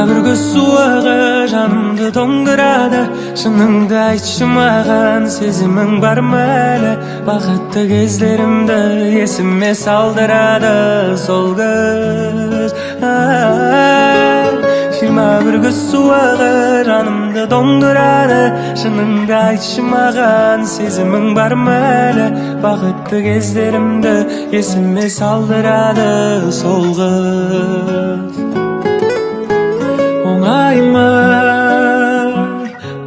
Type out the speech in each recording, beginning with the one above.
Bir göz suağı canımdı dondurады. Şınыңды айтшы маған, сезімің бар ма әлі? Бақытты кездерімді есіме салдырады сол көз. 21 göz suağı canımdı dondurады. Şınыңды айтшы маған, сезімің бар ма әлі? Бақытты кездерімді есіме салдырады сол көз. Оңай ма,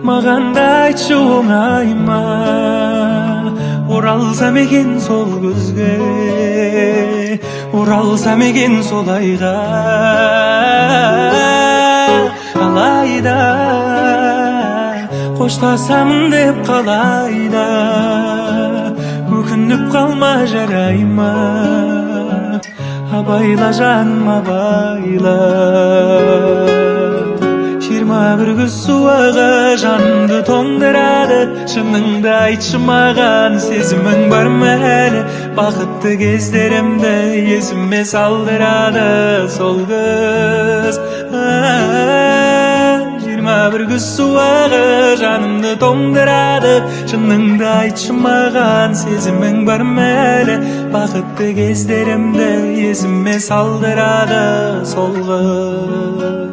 маған да айтшы оңай ма, оралсам екен сол көзге, оралсам екен сол айға. Қалайда қоштасамын деп қалайда, өкініп қалма жарай ма, абайла жаным абайла. 21 göz suağı жанымды тоңдырады. Шыныңды айтшы маған, сезімің бар ма әлі? Бақытты кездерімді есіме салдырады сол көз. 21 göz suağı жанымды тоңдырады. Шыныңды айтшы маған, сезімің бар ма әлі? Бақытты кездерімді есіме салдырады сол көз.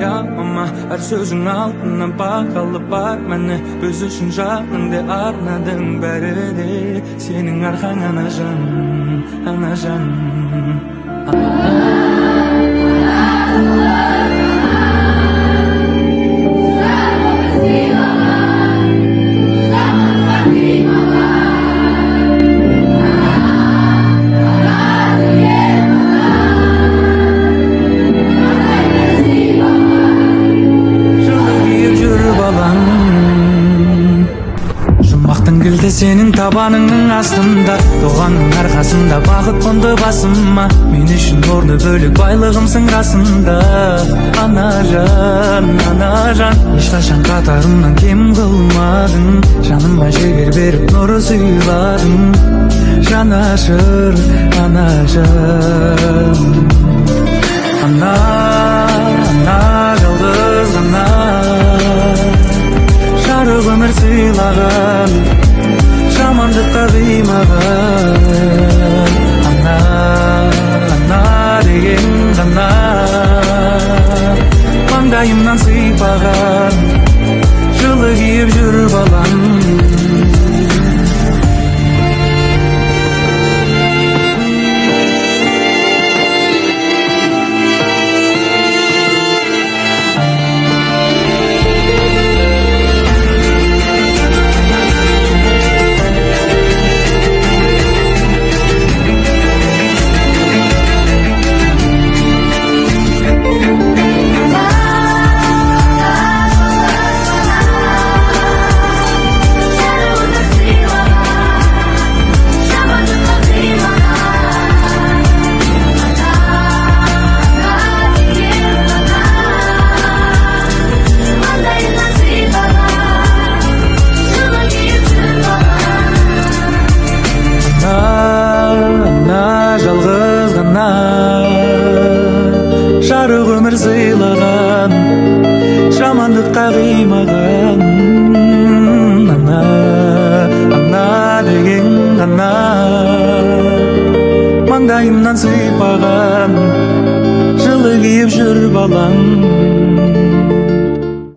Yapma her sözün altına bakalı bak beni, göz üçün жаныңды арнадың бәрі де сенің арқаң анажан, анажан. Gülde senin tabanının астында, doğanın arkasında baqıt qondu basıma. Men үшін орны бөлек байлығымсың расында. Anajan, anajan, ешқашан қатарымнан кем қылмадың. Жаныма жігер беріп нұры сыйладың. Жанашыр, анажан. Ана, ана, жалғыз ана, жарық өмір сыйлаған, жамандыққа қимаған. Ана, ана деген ғана, маңдайымнан сыйпаған, жылы киіп жүр балам. Жарық өмір сыйлаған, жамандыққа қимаған. Ана, ана деген ғана, маңдайымнан сыйпаған, жылы киіп жүр балам.